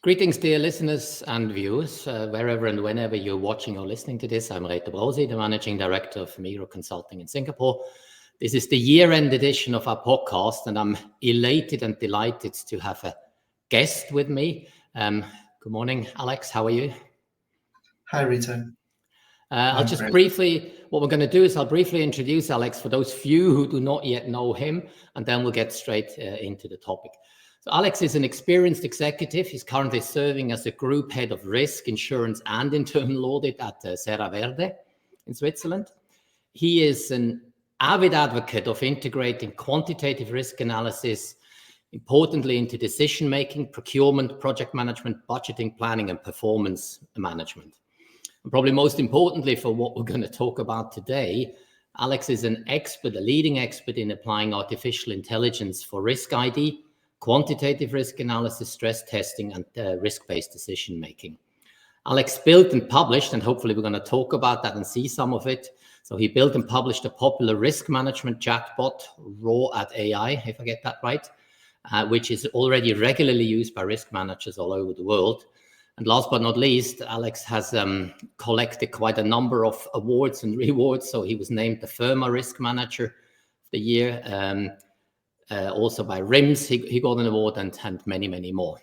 Greetings, dear listeners and viewers, wherever and whenever you're watching or listening to this. I'm Reto Brosi, the Managing Director of Megrow Consulting in Singapore. This is the year-end edition of our podcast, and I'm elated and delighted to have a guest with me. Good morning, Alex. How are you? Hi, Rita. I'll just briefly, what we're going to do is I'll briefly introduce Alex for those few who do not yet know him, and then we'll get straight into the topic. So Alex is an experienced executive. He's currently serving as a group head of risk, insurance, and internal audit at Serra Verde in Switzerland. He is an avid advocate of integrating quantitative risk analysis, importantly into decision-making, procurement, project management, budgeting, planning, and performance management. And probably most importantly for what we're going to talk about today, Alex is an expert, a leading expert in applying artificial intelligence for risk ID, quantitative risk analysis, stress testing, and risk-based decision-making. Alex built and published, and hopefully we're going to talk about that and see some of it. So he built and published a popular risk management chatbot, Raw@AI, if I get that right, which is already regularly used by risk managers all over the world. And last but not least, Alex has collected quite a number of awards and rewards. So he was named the Firma Risk Manager of the Year. Also by RIMS, he got an award, and many, many more.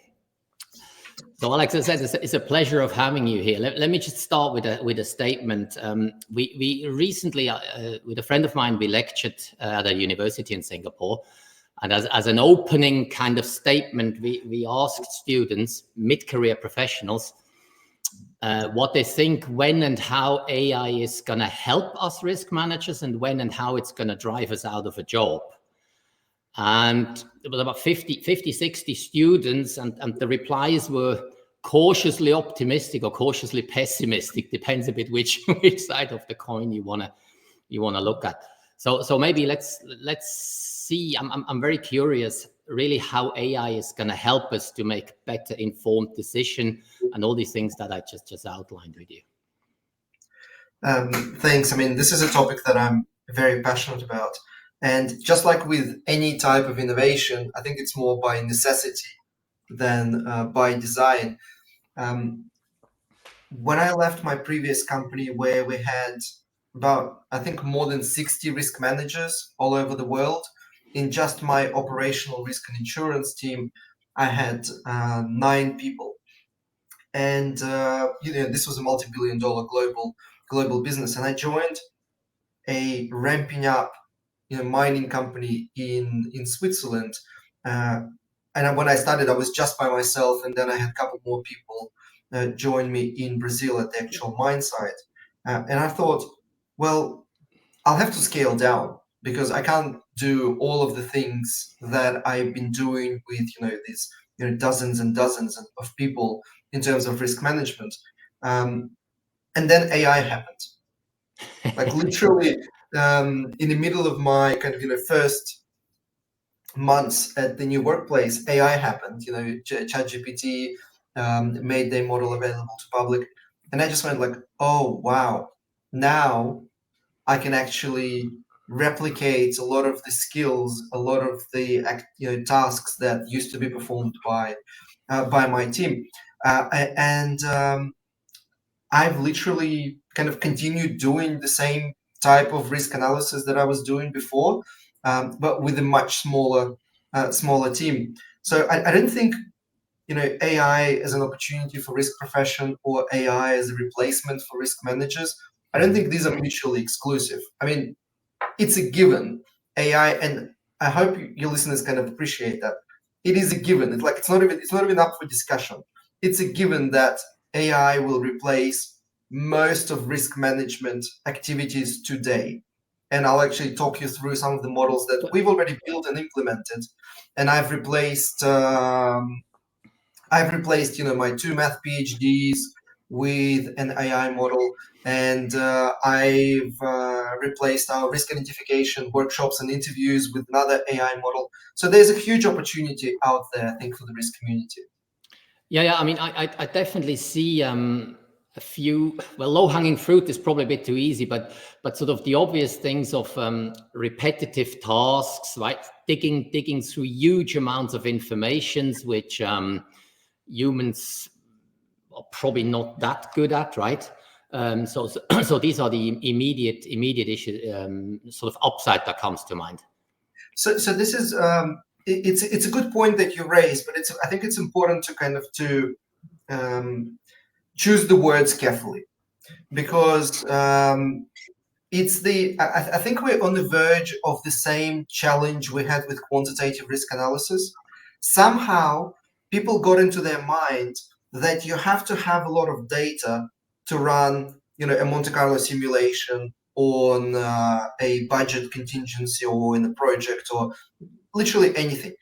So Alex, as I said, it's a pleasure of having you here. Let me just start with a statement. We recently, with a friend of mine, we lectured at a university in Singapore. And as an opening kind of statement, we asked students, mid-career professionals, what they think when and how AI is going to help us risk managers, and when and how it's going to drive us out of a job. And it was about 50, 60 students, and the replies were cautiously optimistic or cautiously pessimistic, depends a bit which side of the coin you wanna look at. So maybe let's see. I'm very curious, really, how AI is going to help us to make better informed decision and all these things that I just outlined with you. Thanks. I mean, this is a topic that I'm very passionate about. And just like with any type of innovation, I think it's more by necessity than by design. When I left my previous company, where we had about, I think, more than 60 risk managers all over the world, in just my operational risk and insurance team, I had 9 people. And this was a multi-billion-dollar global business. And I joined a ramping up mining company in Switzerland. And when I started, I was just by myself, and then I had a couple more people join me in Brazil at the actual mine site. And I thought, well, I'll have to scale down because I can't do all of the things that I've been doing with these dozens and dozens of people in terms of risk management. And then AI happened, like literally. In the middle of my kind of first months at the new workplace, AI happened. ChatGPT made their model available to public, and I just went like, oh wow! Now I can actually replicate a lot of the skills, a lot of the tasks that used to be performed by my team, and I've literally kind of continued doing the same type of risk analysis that I was doing before, but with a much smaller team. So I don't think AI as an opportunity for risk profession or AI as a replacement for risk managers. I don't think these are mutually exclusive. I mean, it's a given. AI, and I hope your listeners kind of appreciate that. It is a given. It's not even up for discussion. It's a given that AI will replace most of risk management activities today. And I'll actually talk you through some of the models that we've already built and implemented. And I've replaced my 2 math PhDs with an AI model, and I've replaced our risk identification workshops and interviews with another AI model. So there's a huge opportunity out there, I think, for the risk community. Yeah. I mean, I definitely see a few, low-hanging fruit is probably a bit too easy, but sort of the obvious things of repetitive tasks, right? Digging through huge amounts of information, which humans are probably not that good at, right? So these are the immediate issues, sort of upside that comes to mind. So this is it's a good point that you raised, but I think it's important to kind of choose the words carefully, because I think we're on the verge of the same challenge we had with quantitative risk analysis. Somehow people got into their mind that you have to have a lot of data to run, a Monte Carlo simulation on a budget contingency or in a project or literally anything.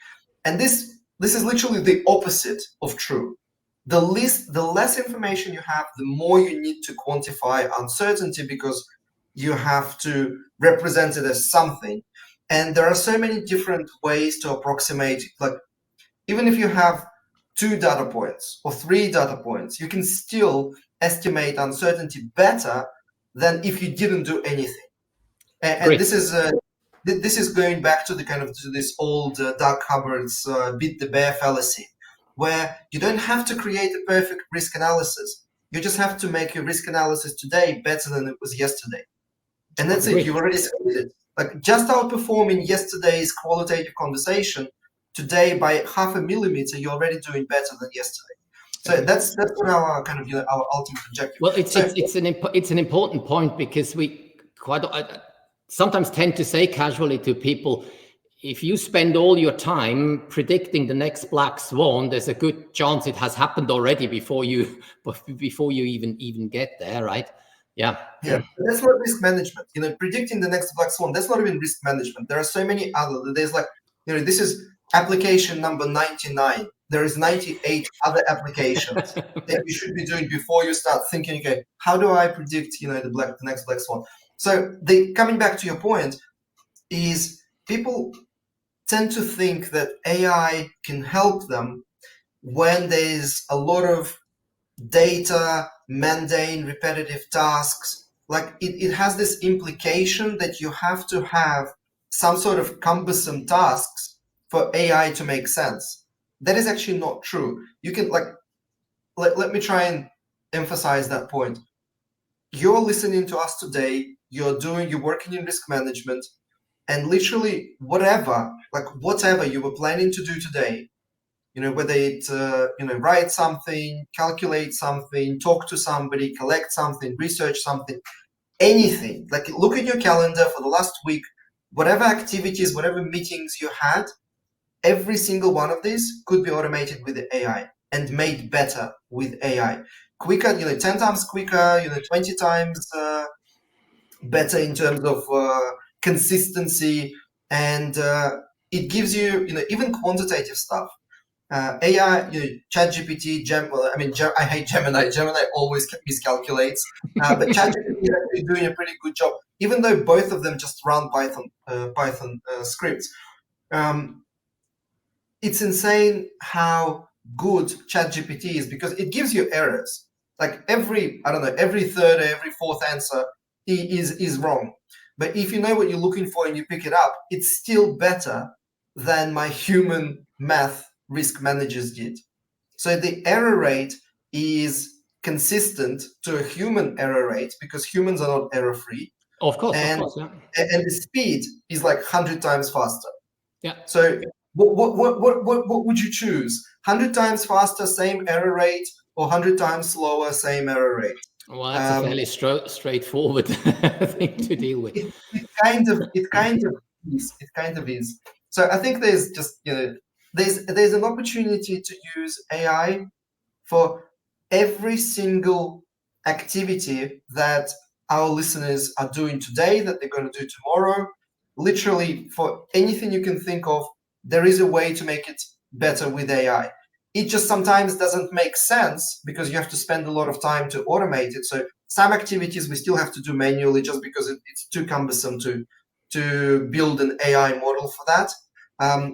And this is literally the opposite of true. The less information you have, the more you need to quantify uncertainty, because you have to represent it as something. And there are so many different ways to approximate, like even if you have 2 data points or 3 data points, you can still estimate uncertainty better than if you didn't do anything. And this is going back to this old Doug Hubbard's beat the bear fallacy, where you don't have to create a perfect risk analysis. You just have to make your risk analysis today better than it was yesterday. And that's it. You've already succeeded. Like just outperforming yesterday's qualitative conversation today by 0.5 millimeter, you're already doing better than yesterday. So that's what our our ultimate objective. Well, it's an important point, because we sometimes tend to say casually to people, if you spend all your time predicting the next black swan, there's a good chance it has happened already before you even get there, right? Yeah. That's not risk management. Predicting the next black swan, that's not even risk management. There are so many other. There's this is application number 99. There is 98 other applications that you should be doing before you start thinking, okay, how do I predict, the next black swan? So coming back to your point, is people tend to think that AI can help them when there's a lot of data, mundane, repetitive tasks. Like it has this implication that you have to have some sort of cumbersome tasks for AI to make sense. That is actually not true. You can let me try and emphasize that point. You're listening to us today, you're working in risk management, and literally whatever you were planning to do today, whether it's write something, calculate something, talk to somebody, collect something, research something, anything, like look at your calendar for the last week, whatever activities, whatever meetings you had, every single one of these could be automated with the AI and made better with AI. Quicker, 10 times quicker, 20 times better in terms of consistency, and it gives you, even quantitative stuff. AI, ChatGPT, I hate Gemini. Gemini always miscalculates, but ChatGPT is actually doing a pretty good job, even though both of them just run Python scripts. It's insane how good ChatGPT is, because it gives you errors. Like every third or every fourth answer is wrong. But if you know what you're looking for and you pick it up, it's still better than my human math risk managers did. So the error rate is consistent to a human error rate, because humans are not error free. Of course, and the speed is like 100 times faster. Yeah. So what would you choose? 100 times faster, same error rate, or 100 times slower, same error rate? Well, that's a fairly straightforward thing to deal with. It kind of is. So I think there's just there's an opportunity to use AI for every single activity that our listeners are doing today, that they're going to do tomorrow. Literally, for anything you can think of, there is a way to make it better with AI. It just sometimes doesn't make sense, because you have to spend a lot of time to automate it. So some activities we still have to do manually, just because it's too cumbersome to build an AI model for that.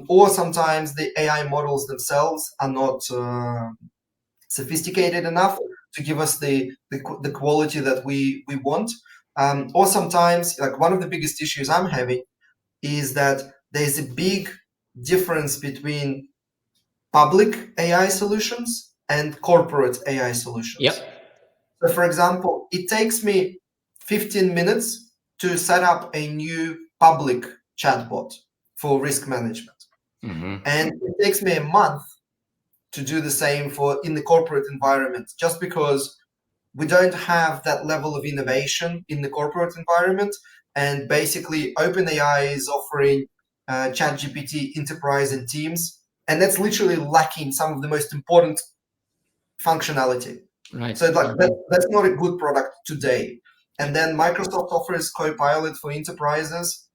Or sometimes the AI models themselves are not sophisticated enough to give us the quality that we want. Or sometimes, like one of the biggest issues I'm having is that there's a big difference between public AI solutions and corporate AI solutions. Yep. So for example, it takes me 15 minutes to set up a new public chatbot for risk management. And it takes me a month to do the same for in the corporate environment, just because we don't have that level of innovation in the corporate environment. And basically OpenAI is offering ChatGPT Enterprise and Teams, and that's literally lacking some of the most important functionality. Right. So like that's not a good product today. And then Microsoft offers Copilot for enterprises,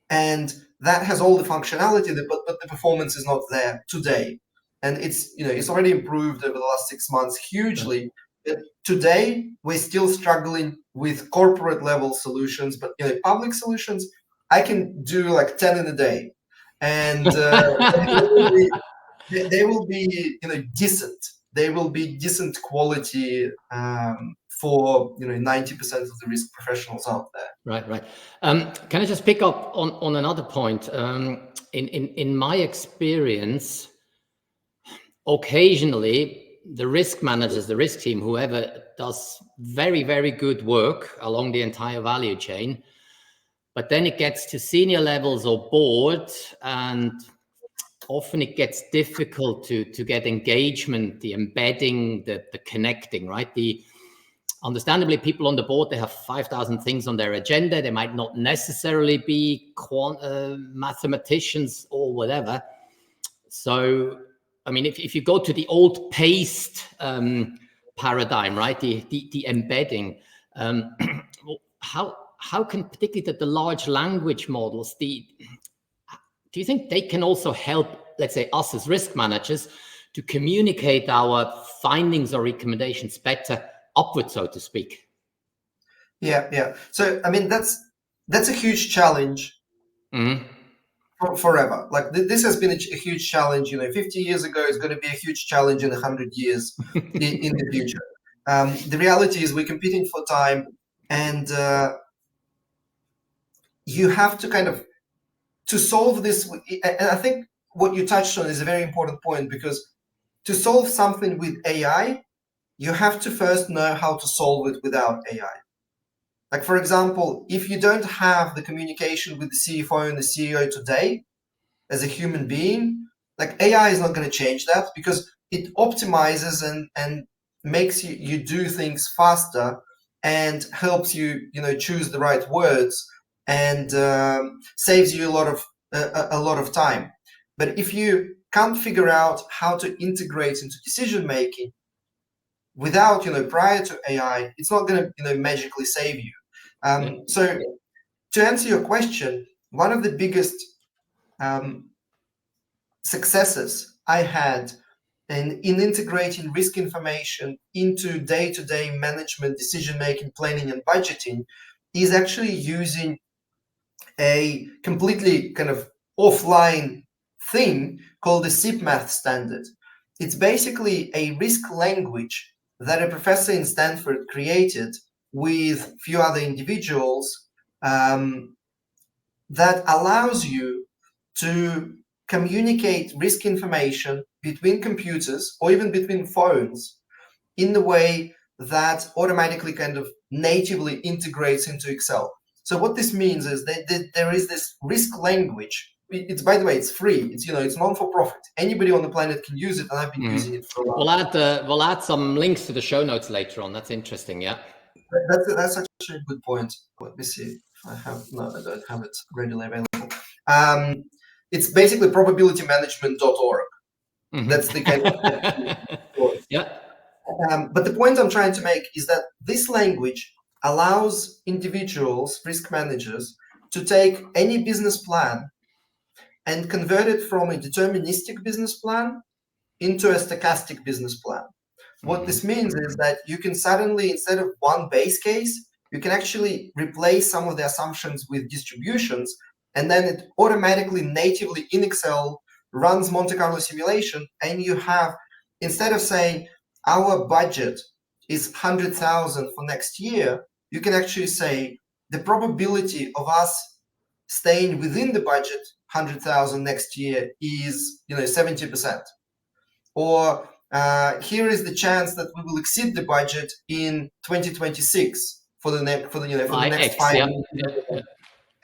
and that has all the functionality, but the performance is not there today. And it's already improved over the last 6 months hugely. But today we're still struggling with corporate level solutions, but public solutions, I can do like 10 in a day, and they will be decent. They will be decent quality for 90% of the risk professionals out there. Right. Can I just pick up on another point? In my experience, occasionally the risk managers, the risk team, whoever does very, very good work along the entire value chain, but then it gets to senior levels or board, and often it gets difficult to get engagement, the embedding, the connecting, right? Understandably, people on the board, they have 5,000 things on their agenda. They might not necessarily be mathematicians or whatever. So, I mean, if you go to the old paste paradigm, right, the embedding, how can particularly the large language models, do you think they can also help, let's say, us as risk managers to communicate our findings or recommendations better upward, so to speak? Yeah. So, I mean, that's a huge challenge forever. Like this has been a huge challenge, 50 years ago. It's going to be a huge challenge in 100 years in the future. The reality is we're competing for time, and you have to to solve this. And I think what you touched on is a very important point, because to solve something with AI, you have to first know how to solve it without AI. Like, for example, if you don't have the communication with the CFO and the CEO today as a human being, like AI is not going to change that, because it optimizes and makes you do things faster and helps you, choose the right words, and saves you a lot of time. But if you can't figure out how to integrate into decision making without, prior to AI, it's not going to, magically save you. So to answer your question, one of the biggest successes I had in integrating risk information into day-to-day management, decision-making, planning, and budgeting is actually using a completely kind of offline thing called the SIP-Math standard. It's basically a risk language that a professor in Stanford created with a few other individuals, that allows you to communicate risk information between computers or even between phones in the way that automatically kind of natively integrates into Excel. So what this means is that there is this risk language. It's, by the way, it's free. It's it's non-for-profit. Anybody on the planet can use it, and I've been using it for a while. We'll add some links to the show notes later on. That's interesting. Yeah. That's actually a good point. Let me see if I have. No, I don't have it readily available. It's basically probabilitymanagement.org. That's the kind of yeah. But the point I'm trying to make is that this language allows individuals, risk managers, to take any business plan and convert it from a deterministic business plan into a stochastic business plan. What this means is that you can suddenly, instead of one base case, you can actually replace some of the assumptions with distributions, and then it automatically, natively in Excel, runs Monte Carlo simulation, and you have, instead of saying our budget is 100,000 for next year, you can actually say the probability of us staying within the budget 100,000 next year is 70%. Or here is the chance that we will exceed the budget in 2026 for the next for the next 5 yeah. years.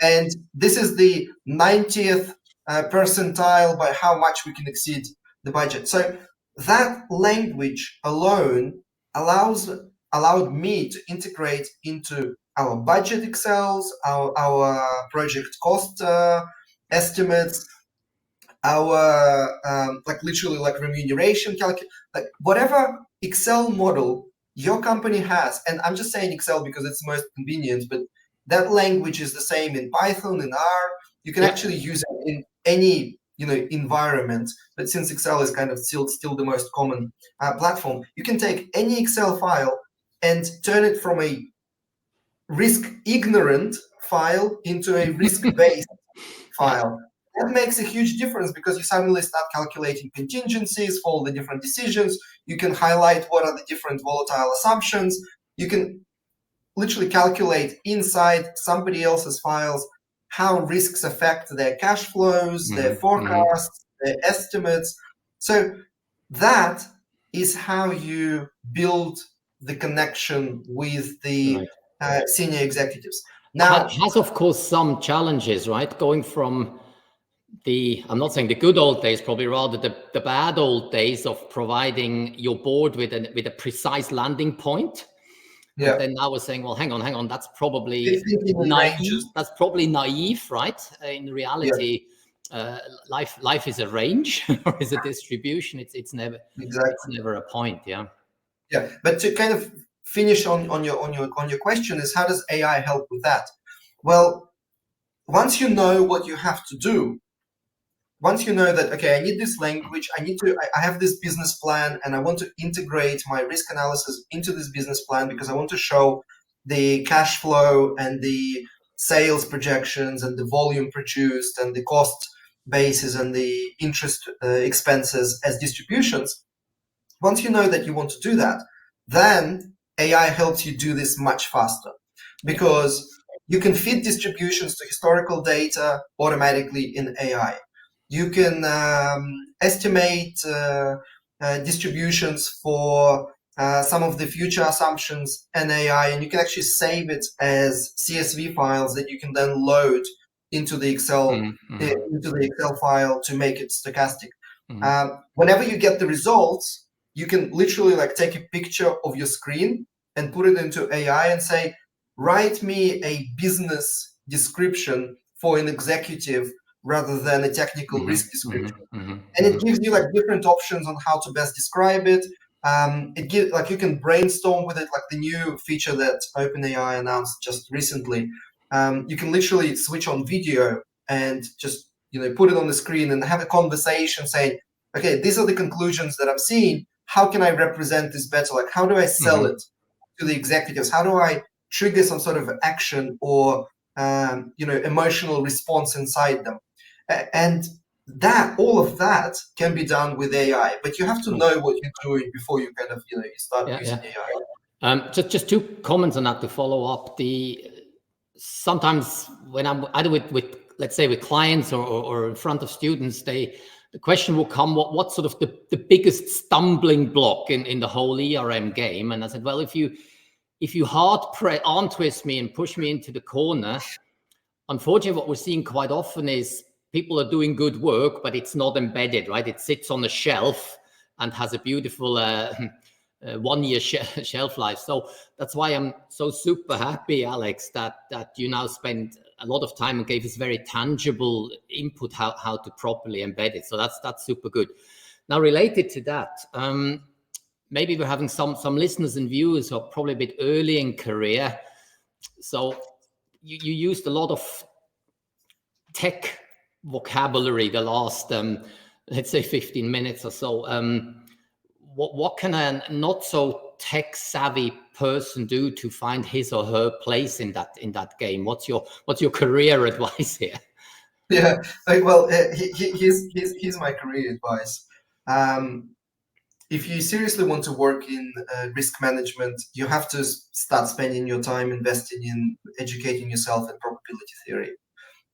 And this is the 90th percentile by how much we can exceed the budget. So that language alone allowed me to integrate into our budget Excels, our project cost estimates, our like literally like remuneration like whatever Excel model your company has. And I'm just saying Excel because it's most convenient, but that language is the same in Python, in R. You can actually use it in any environment, but since Excel is kind of still the most common platform, you can take any Excel file and turn it from a risk ignorant file into a risk based file. That makes a huge difference because you suddenly start calculating contingencies for all the different decisions. You can highlight what are the different volatile assumptions. You can literally calculate inside somebody else's files how risks affect their cash flows, their forecasts, their estimates. So that is how you build the connection with the senior executives. Now, it has of course some challenges, right? Going from I'm not saying the good old days, probably rather the bad old days of providing your board with a precise landing point. Yeah. And then I was saying, well, hang on, that's probably naive. That's probably naive, right? In reality, life is a range or is a distribution. It's never a point. Yeah. Yeah, but to kind of finish on your question is, how does AI help with that? Well, once you know what you have to do, once you know that, okay, I need this language, I have this business plan, and I want to integrate my risk analysis into this business plan because I want to show the cash flow and the sales projections and the volume produced and the cost basis and the interest expenses as distributions. Once you know that you want to do that, then AI helps you do this much faster because you can feed distributions to historical data automatically in AI. You can estimate distributions for some of the future assumptions in AI, and you can actually save it as CSV files that you can then load into the Excel file to make it stochastic. Whenever you get the results, you can literally like take a picture of your screen and put it into AI and say, write me a business description for an executive rather than a technical risk description. And it gives you like different options on how to best describe it. It gives like you can brainstorm with it, like the new feature that OpenAI announced just recently. You can literally switch on video and just put it on the screen and have a conversation saying, okay, these are the conclusions that I'm seeing. How can I represent this better? Like, how do I sell it to the executives? How do I trigger some sort of action or emotional response inside them? And all of that can be done with AI, but you have to know what you're doing before you kind of you start using AI. Just two comments on that to follow up. Sometimes when I'm either with let's say with clients or in front of students, the question will come, what's sort of the biggest stumbling block in the whole ERM game? And I said, well, if you arm twist me and push me into the corner, unfortunately, what we're seeing quite often is people are doing good work, but it's not embedded, right? It sits on a shelf and has a beautiful 1 year shelf life. So that's why I'm so super happy, Alex, that you now spend a lot of time and gave us very tangible input how to properly embed it. So that's super good. Now, related to that, maybe we're having some listeners and viewers who are probably a bit early in career. So you used a lot of tech vocabulary the last, let's say 15 minutes or so. What can a not so tech savvy person do to find his or her place in that game? What's your career advice here? Yeah, well, here's my career advice. If you seriously want to work in risk management, you have to start spending your time investing in educating yourself in probability theory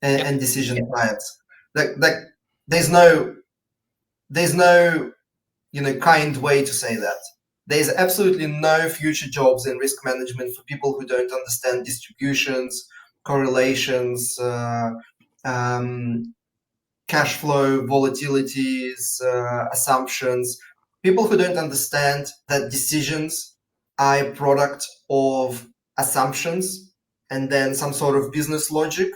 and decision science. Like there's no kind way to say that. There's absolutely no future jobs in risk management for people who don't understand distributions, correlations, cash flow, volatilities, assumptions. People who don't understand that decisions are a product of assumptions and then some sort of business logic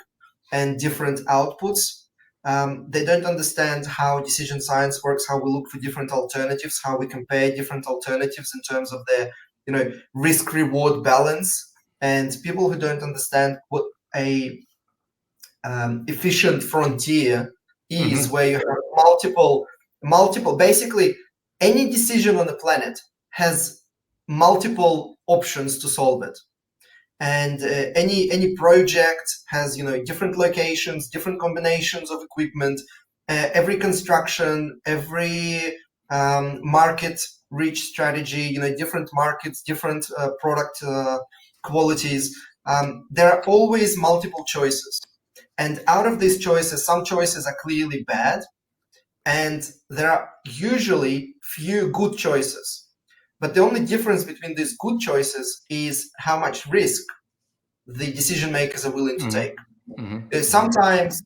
and different outputs. They don't understand how decision science works, how we look for different alternatives, how we compare different alternatives in terms of their, risk-reward balance. And people who don't understand what a efficient frontier is, where you have multiple. Basically, any decision on the planet has multiple options to solve it. And any project has different locations, different combinations of equipment. Every construction, every market reach strategy, different markets, different product qualities. There are always multiple choices, and out of these choices, some choices are clearly bad, and there are usually few good choices. But the only difference between these good choices is how much risk the decision makers are willing to take. Sometimes,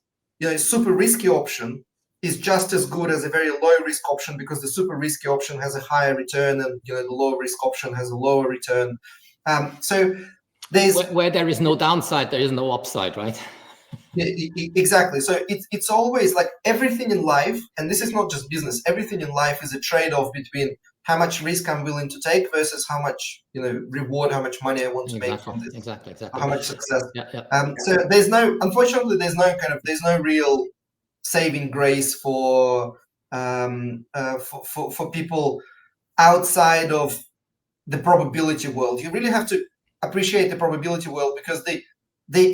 super risky option is just as good as a very low risk option, because the super risky option has a higher return, and the low risk option has a lower return. So there's where there is no downside, there is no upside, right? Exactly. So it's always like everything in life, and this is not just business. Everything in life is a trade-off between how much risk I'm willing to take versus how much reward, how much money I want to make from this. Exactly. How much success. Yeah. So unfortunately, there's no real saving grace for people outside of the probability world. You really have to appreciate the probability world, because the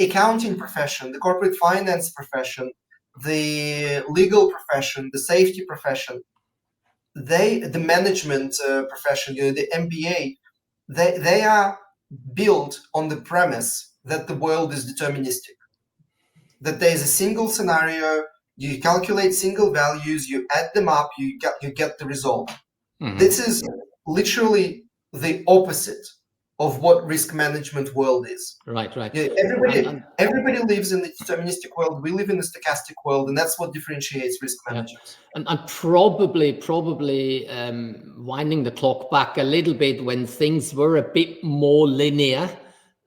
accounting profession, the corporate finance profession, the legal profession, the safety profession, the management profession, the MBA, they are built on the premise that the world is deterministic, that there is a single scenario, you calculate single values, you add them up, you get the result. This is literally the opposite of what risk management world is. Right. Yeah, everybody lives in the deterministic world. We live in the stochastic world, and that's what differentiates risk managers. And probably winding the clock back a little bit, when things were a bit more linear,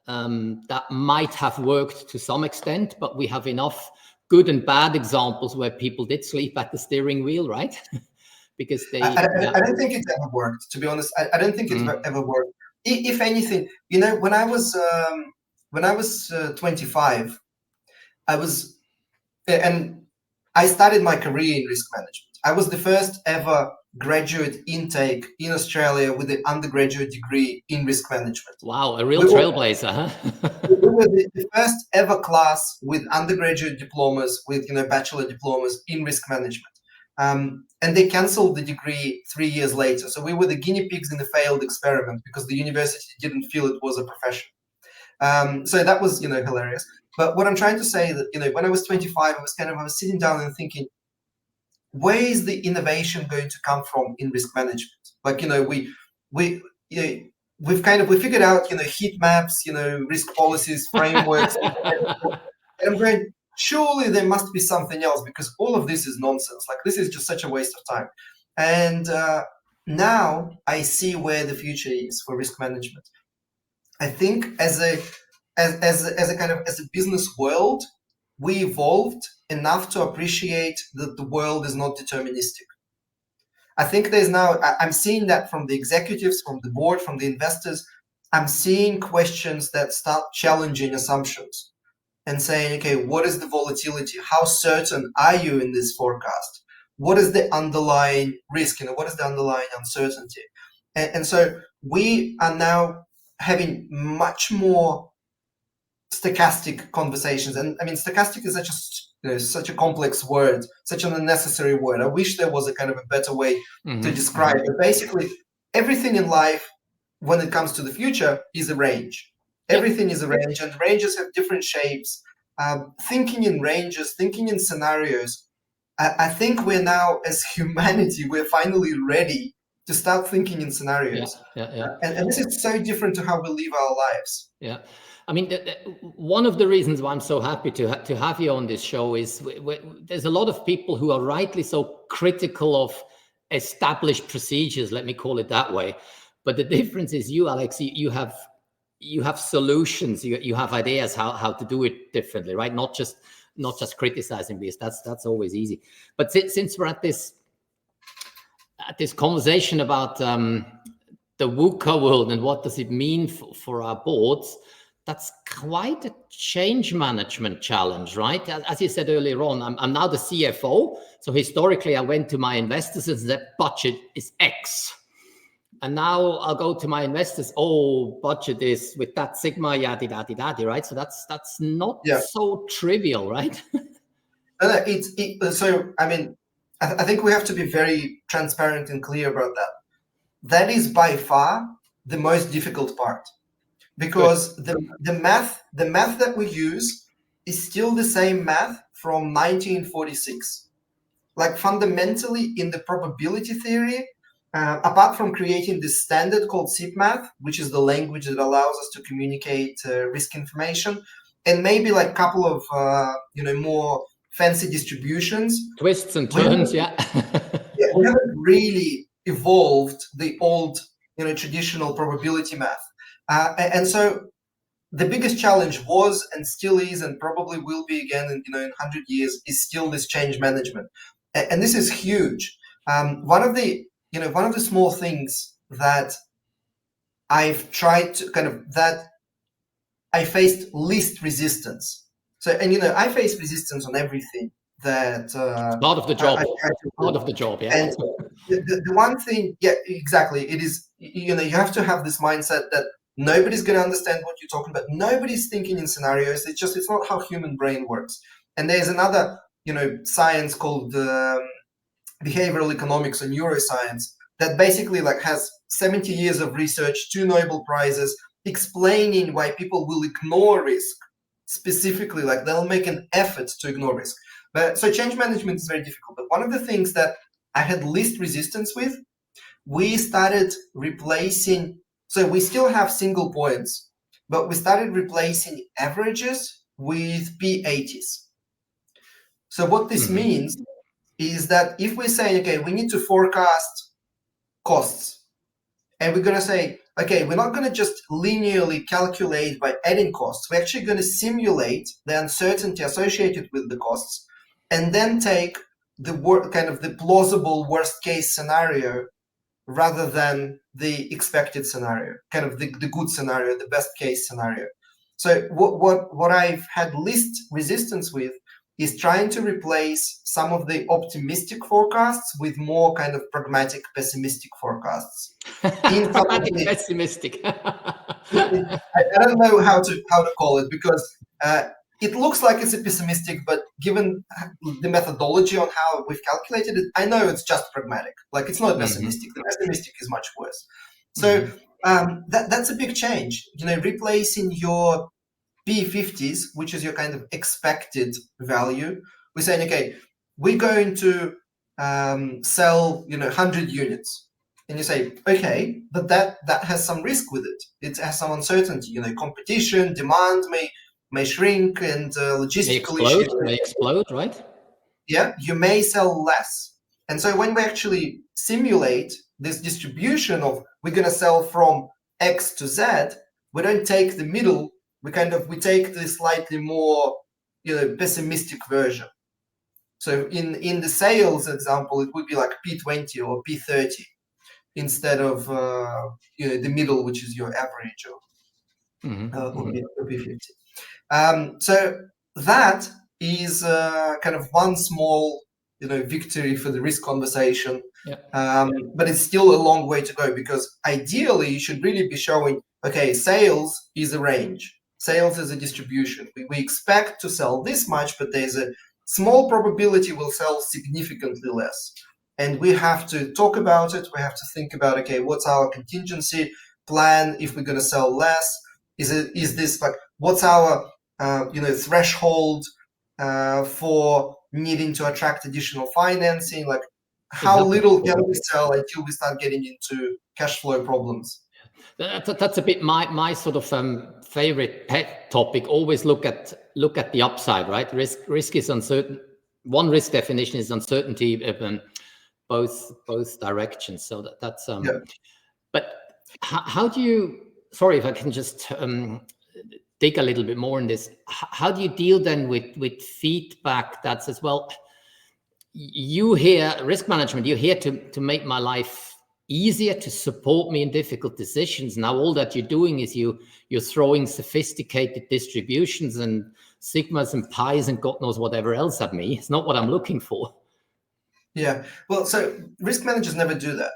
that might have worked to some extent, but we have enough good and bad examples where people did sleep at the steering wheel, right? Because I don't think it's ever worked, to be honest. I don't think it's ever worked. If anything, when I was 25, I started my career in risk management. I was the first ever graduate intake in Australia with an undergraduate degree in risk management. Wow, a real trailblazer, huh? We were the first ever class with undergraduate diplomas, with bachelor diplomas in risk management. And they canceled the degree 3 years later. So we were the guinea pigs in the failed experiment, because the university didn't feel it was a profession. So that was, hilarious. But what I'm trying to say is that, when I was 25, I was sitting down and thinking, where is the innovation going to come from in risk management? Like, we figured out, heat maps, risk policies, frameworks. And I'm going, surely there must be something else, because all of this is nonsense. Like, this is just such a waste of time. And now I see where the future is for risk management. I think as a business world, we evolved enough to appreciate that the world is not deterministic. I think I'm seeing that from the executives, from the board, from the investors. I'm seeing questions that start challenging assumptions and saying, okay, what is the volatility? How certain are you in this forecast? What is the underlying risk? What is the underlying uncertainty? And so we are now having much more stochastic conversations. And I mean, stochastic is such a complex word, such an unnecessary word. I wish there was a kind of a better way to describe it. Basically, everything in life, when it comes to the future, is a range. Everything is a range, and ranges have different shapes. Thinking in ranges, thinking in scenarios I think we're now, as humanity, we're finally ready to start thinking in scenarios. And this is so different to how we live our lives. Yeah. I mean, one of the reasons why I'm so happy to have you on this show is there's a lot of people who are rightly so critical of established procedures, let me call it that way. But the difference is you, Alex, you have solutions, you have ideas how to do it differently, right? Not just criticizing, because that's always easy. But since we're at this conversation about the VUCA world and what does it mean for our boards, that's quite a change management challenge, right? As you said earlier on, I'm now the CFO. So historically, I went to my investors and said, budget is X. And now I'll go to my investors, budget is with that sigma, yaddy, right? So that's not so trivial, right? So, I mean, I think we have to be very transparent and clear about that. That is by far the most difficult part, because the math that we use is still the same math from 1946. Like, fundamentally, in the probability theory, apart from creating this standard called SIP math, which is the language that allows us to communicate risk information, and maybe like a couple of more fancy distributions, twists and turns, we haven't really evolved the old traditional probability math, and so the biggest challenge was, and still is, and probably will be again in 100 years, is still this change management, and this is huge. One of the small things that I've tried to that I faced least resistance. So, and I face resistance on everything that part of the job. Part of the job, yeah. And the one thing, exactly, it is, you have to have this mindset that nobody's going to understand what you're talking about. Nobody's thinking in scenarios. It's not how human brain works. And there's another, science called behavioral economics or neuroscience that basically has 70 years of research, 2 Nobel Prizes, explaining why people will ignore risk. Specifically, they'll make an effort to ignore risk. But so change management is very difficult. But one of the things that I had least resistance with, we started replacing, so we still have single points, but we started replacing averages with P80s. So what this means is that if we say, okay, we need to forecast costs, and we're going to say, okay, we're not going to just linearly calculate by adding costs. We're actually going to simulate the uncertainty associated with the costs, and then take the plausible worst case scenario rather than the expected scenario, the good scenario, the best case scenario. So what I've had least resistance with is trying to replace some of the optimistic forecasts with more pragmatic, pessimistic forecasts. Pragmatic, pessimistic. I don't know how to call it, because it looks like it's a pessimistic, but given the methodology on how we've calculated it, I know it's just pragmatic. It's not pessimistic. The pessimistic is much worse. So that's a big change. Replacing your P50s, which is your expected value. We're saying, okay, we're going to sell 100 units, and you say, okay, but that has some risk with it. It has some uncertainty. Competition, demand may shrink, and logistical issues may explode, right? Yeah, you may sell less. And so when we actually simulate this distribution of we're going to sell from X to Z, we don't take the middle. We take the slightly more pessimistic version. So in the sales example, it would be like P20 or P30 instead of the middle, which is your average, or P50. So that is one small victory for the risk conversation. But it's still a long way to go, because ideally you should really be showing, okay, sales is a range. Sales is a distribution. We expect to sell this much, but there's a small probability we'll sell significantly less. And we have to talk about it. We have to think about, okay, what's our contingency plan if we're going to sell less? Is this what's our threshold for needing to attract additional financing, like how little can we sell until we start getting into cash flow problems. That's a bit my sort of favorite pet topic. Always look at the upside, right? Risk is uncertain. One risk definition is uncertainty in both directions. So that's yeah. But how do you? Sorry, if I can just dig a little bit more in this. How do you deal then with feedback that says, well, you here, risk management, you're here to make my life easier, to support me in difficult decisions. Now all that you're doing is you're throwing sophisticated distributions and sigmas and pies and God knows whatever else at me. It's not what I'm looking for. Yeah, well, so risk managers never do that.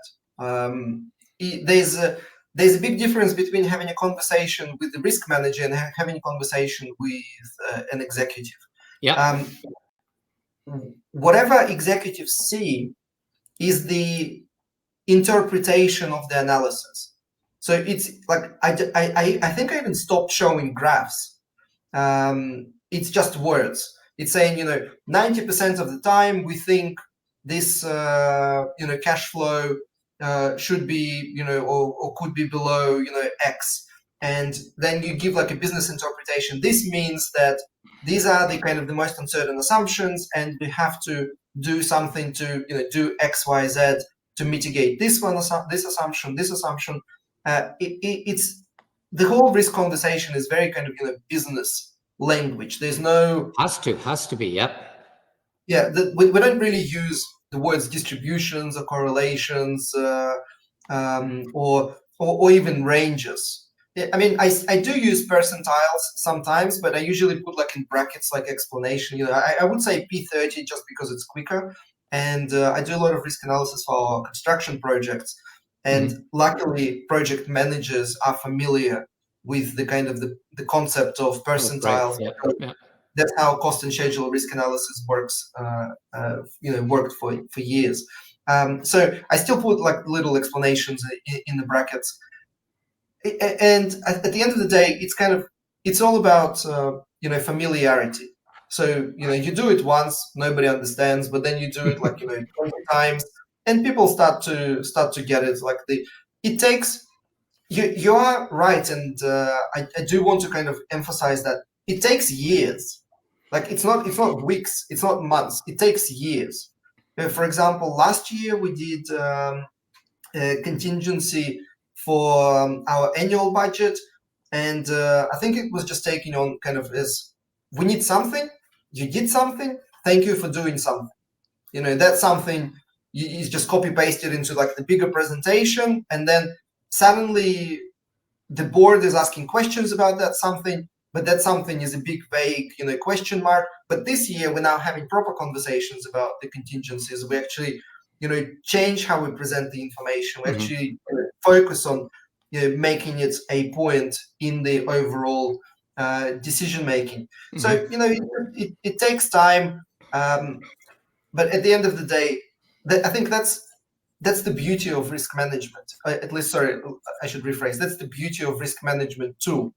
There's a big difference between having a conversation with the risk manager and having a conversation with an executive. Yeah. Whatever executives see is the interpretation of the analysis. So it's like I think I even stopped showing graphs. It's just words. It's saying 90% of the time we think this cash flow should be or could be below X, and then you give like a business interpretation. This means that these are the kind of the most uncertain assumptions, and we have to do something to do X, Y, Z to mitigate this assumption. It's the whole risk conversation is very kind of business language. There's no has to be. Yep. Yeah, we don't really use the words distributions or correlations or even ranges. I mean, I do use percentiles sometimes, but I usually put like in brackets like explanation. I would say P30 just because it's quicker. And I do a lot of risk analysis for our construction projects. And luckily, project managers are familiar with the kind of the concept of percentiles. Oh, yeah. That's how cost and schedule risk analysis works. Worked for years. So I still put like little explanations in the brackets. And at the end of the day, it's all about familiarity. So you do it once, nobody understands, but then you do it like 20 times, and people start to get it. Like it takes. You are right, and I do want to kind of emphasize that it takes years. Like it's not weeks, it's not months. It takes years. For example, last year we did a contingency for our annual budget, and I think it was just taking on kind of as we need something, you did something, thank you for doing something. That's something you just copy paste it into like the bigger presentation, and then suddenly the board is asking questions about that something, but that something is a big vague question mark. But this year we're now having proper conversations about the contingencies. We actually change how we present the information. We actually focus on making it a point in the overall decision making. So it takes time, but at the end of the day, I think that's the beauty of risk management. At least, sorry, I should rephrase. That's the beauty of risk management tool.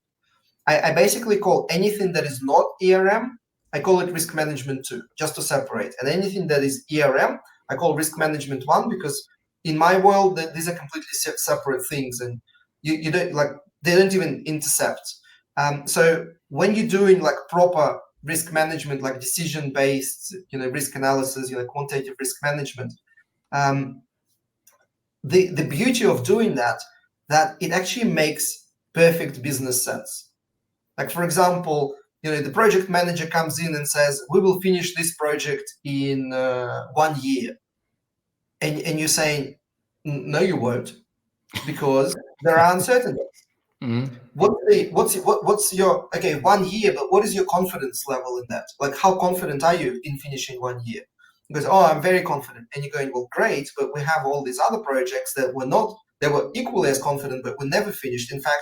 I basically call anything that is not ERM, I call it risk management 2, just to separate. And anything that is ERM, I call risk management 1, because in my world, these are completely separate things, and you don't like they don't even intercept. So when you're doing like proper risk management, like decision-based, risk analysis, quantitative risk management, the beauty of doing that it actually makes perfect business sense. Like for example, the project manager comes in and says, we will finish this project in 1 year. And you're saying, no, you won't, because there are uncertainties. What's your, okay, 1 year, but what is your confidence level in that? Like, how confident are you in finishing 1 year? He goes, oh, I'm very confident. And you're going, well, great, but we have all these other projects that were equally as confident, but were never finished. In fact,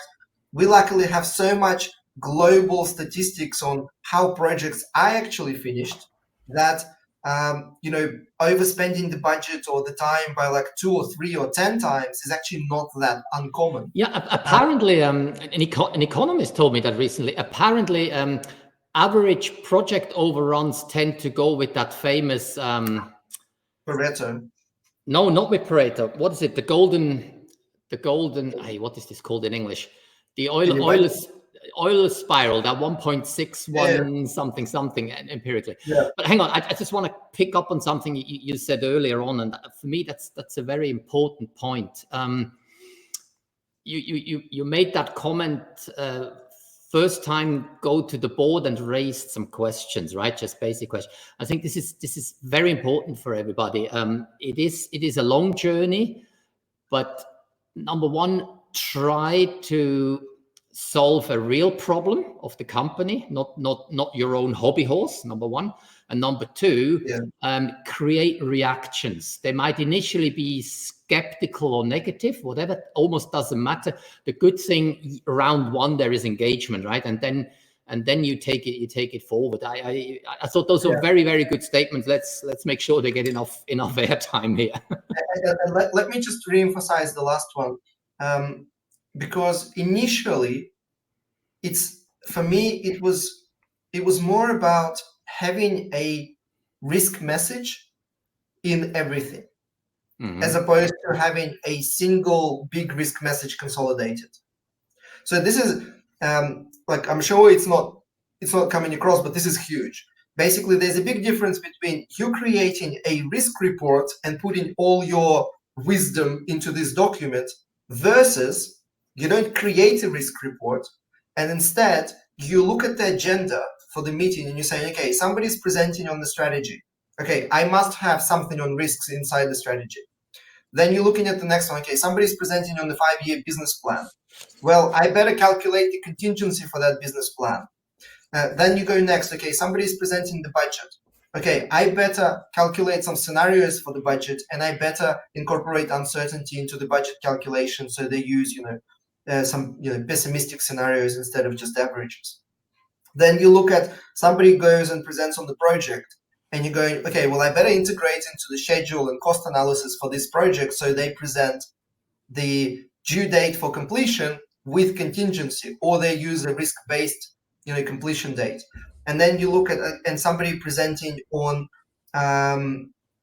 we luckily have so much global statistics on how projects are actually finished that overspending the budget or the time by like 2 or 3 or 10 times is actually not that uncommon. Yeah, apparently, an economist told me that recently. Apparently, average project overruns tend to go with that famous Pareto. No, not with Pareto. What is it? The golden, hey, what is this called in English? The Euler's spiral, that 1.61 something empirically. Yeah. But hang on, I just want to pick up on something you said earlier on, and for me, that's a very important point. You made that comment first time go to the board and raised some questions, right? Just basic questions. I think this is very important for everybody. It is a long journey, but number one, try to solve a real problem of the company, not your own hobby horse, number one. And number two, create reactions. They might initially be skeptical or negative, whatever, almost doesn't matter. The good thing, round one, there is engagement, right? And then you take it forward. I thought those are very, very good statements. Let's make sure they get enough airtime here. And let me just re-emphasize the last one, because initially, for me it was more about having a risk message in everything, as opposed to having a single big risk message consolidated. So this is like, I'm sure it's not coming across, but this is huge. Basically, there's a big difference between you creating a risk report and putting all your wisdom into this document versus you don't create a risk report, and instead you look at the agenda for the meeting and you say, okay, somebody's presenting on the strategy. Okay, I must have something on risks inside the strategy. Then you're looking at the next one. Okay, somebody's presenting on the 5-year business plan. Well, I better calculate the contingency for that business plan. Then you go next. Okay, somebody's presenting the budget. Okay, I better calculate some scenarios for the budget, and I better incorporate uncertainty into the budget calculation. So they use, some pessimistic scenarios instead of just averages. Then you look at somebody goes and presents on the project, and you're going, okay, well, I better integrate into the schedule and cost analysis for this project. So they present the due date for completion with contingency, or they use a risk-based, completion date. And then you look at and somebody presenting on,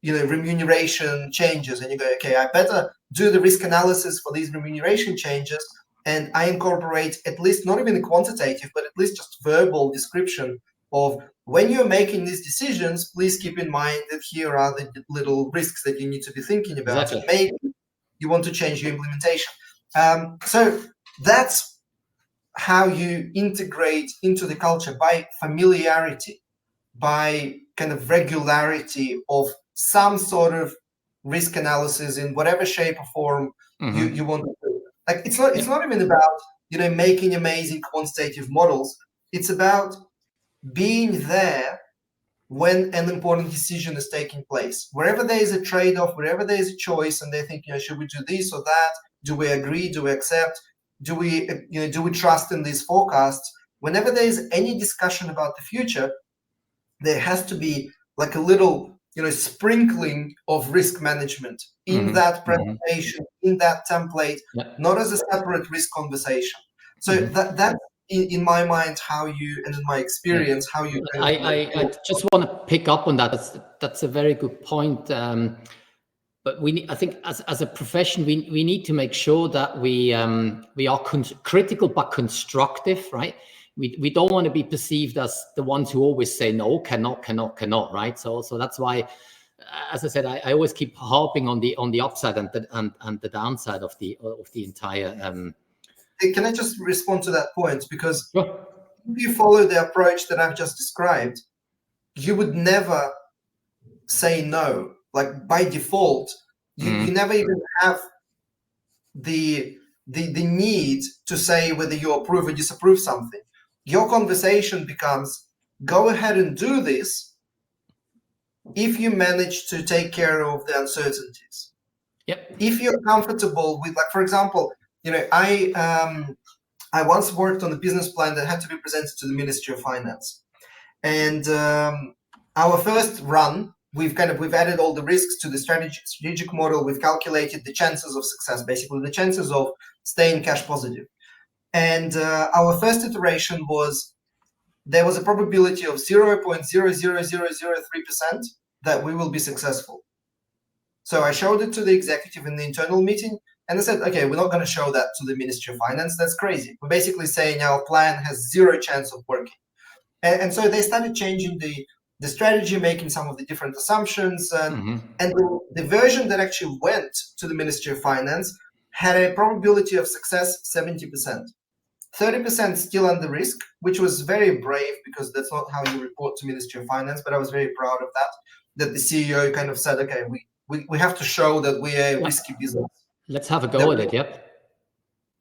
remuneration changes, and you go, okay, I better do the risk analysis for these remuneration changes, and I incorporate at least not even a quantitative, but at least just verbal description of when you're making these decisions, please keep in mind that here are the little risks that you need to be thinking about. Exactly. And maybe you want to change your implementation. So that's how you integrate into the culture, by familiarity, by kind of regularity of some sort of risk analysis in whatever shape or form you want to do. Like, it's not even about making amazing quantitative models. It's about being there when an important decision is taking place. Wherever there is a trade-off, wherever there is a choice, and they think, should we do this or that? Do we agree? Do we accept? Do we trust in these forecasts? Whenever there is any discussion about the future, there has to be like a little sprinkling of risk management in that presentation, in that template, not as a separate risk conversation. So that's in my mind how you, and in my experience, how you. I just want to pick up on that. That's a very good point. But I think as a profession, we need to make sure that we are critical but constructive, right? We don't want to be perceived as the ones who always say no, cannot, right? So that's why, as I said, I always keep harping on the upside and the downside of the entire. Can I just respond to that point? Because if you follow the approach that I've just described, you would never say no. Like, by default, you never even have the need to say whether you approve or disapprove something. Your conversation becomes, go ahead and do this if you manage to take care of the uncertainties. Yep. If you're comfortable with, like, for example, I once worked on a business plan that had to be presented to the Ministry of Finance. And our first run, we've added all the risks to the strategic model. We've calculated the chances of success, basically the chances of staying cash positive. And our first iteration was, there was a probability of 0.00003% that we will be successful. So I showed it to the executive in the internal meeting, and I said, okay, we're not going to show that to the Ministry of Finance. That's crazy. We're basically saying our plan has zero chance of working. And so they started changing the strategy, making some of the different assumptions. And the version that actually went to the Ministry of Finance had a probability of success 70%. 30% still under risk, which was very brave because that's not how you report to Ministry of Finance, but I was very proud of that the CEO kind of said, okay, we have to show that we are a risky business. Let's have a go at it, yep.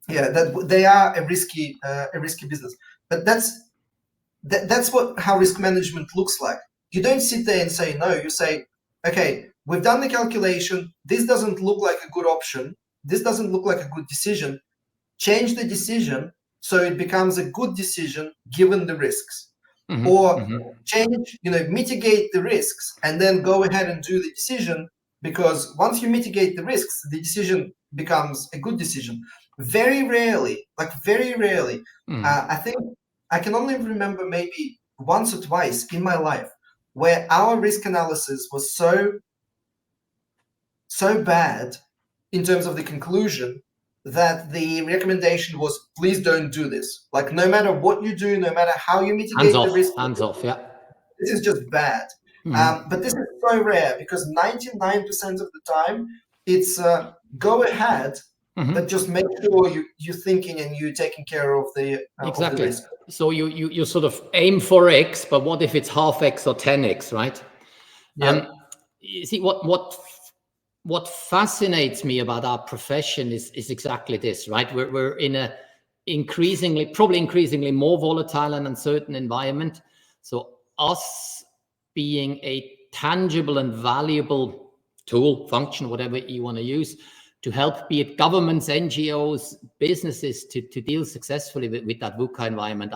Yeah, that they are a risky business. But that's how risk management looks like. You don't sit there and say no. You say, okay, we've done the calculation. This doesn't look like a good option. This doesn't look like a good decision. Change the decision so it becomes a good decision given the risks. Change, mitigate the risks and then go ahead and do the decision, because once you mitigate the risks, the decision becomes a good decision. Very rarely, I think I can only remember maybe once or twice in my life where our risk analysis was so bad in terms of the conclusion that the recommendation was, please don't do this. Like, no matter what you do, no matter how you mitigate the risk, hands off, yeah. This is just bad. But this is so rare because 99% of the time it's go ahead, but just make sure you're thinking and you're taking care of the exactly. Of the risk. So you sort of aim for X, but what if it's half X or 10X, right? Yeah. You see, what fascinates me about our profession is exactly this, right? We're in a probably increasingly more volatile and uncertain environment. So us being a tangible and valuable tool, function, whatever you want to use, to help, be it governments, NGOs, businesses, to deal successfully with that VUCA environment.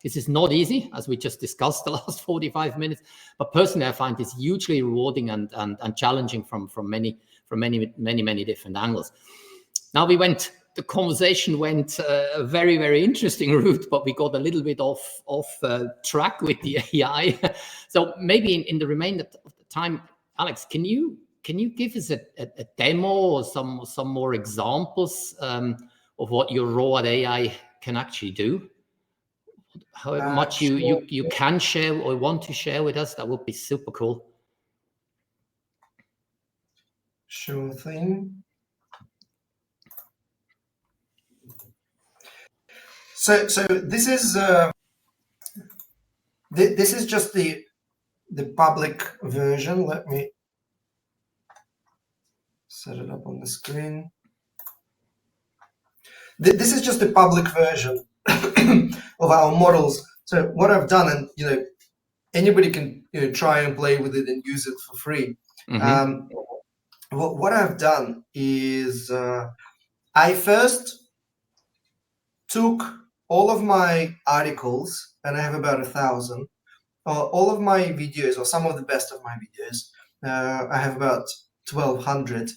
This is not easy, as we just discussed the last 45 minutes. But personally, I find this hugely rewarding and challenging from many different angles. Now the conversation went a very, very interesting route, but we got a little bit off track with the AI. So maybe in the remainder of the time, Alex, can you give us a demo or some more examples of what your raw AI can actually do? How much you can share or want to share with us, that would be super cool. Sure thing. So this is just the public version. Let me set it up on the screen. This is just the public version of our models. So what I've done, and anybody can try and play with it and use it for free. What I've done is I first took all of my articles, and I have about 1,000, all of my videos, or some of the best of my videos. I have about 1,200.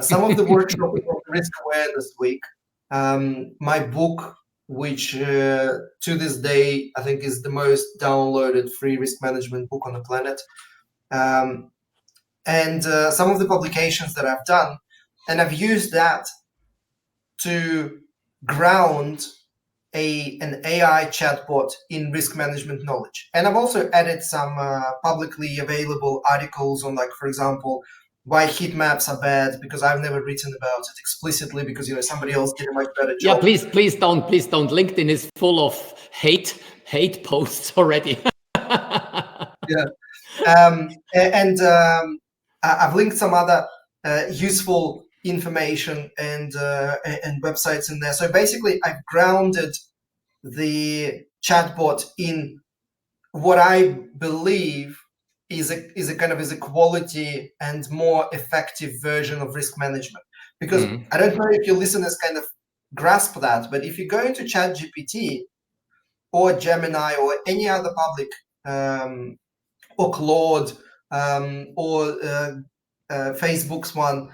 Some of the workshops from Risk Awareness Week, my book, which to this day I think is the most downloaded free risk management book on the planet, and some of the publications that I've done, and I've used that to ground an AI chatbot in risk management knowledge. And I've also added some publicly available articles on, like, for example, why heat maps are bad, because I've never written about it explicitly, because somebody else did a much better job. Yeah, please don't. LinkedIn is full of hate posts already. Yeah, and I've linked some other useful information and websites in there. So basically, I've grounded the chatbot in what I believe is a kind of a quality and more effective version of risk management. Because I don't know if your listeners kind of grasp that, but if you go into ChatGPT or Gemini or any other public or Claude or Facebook's one,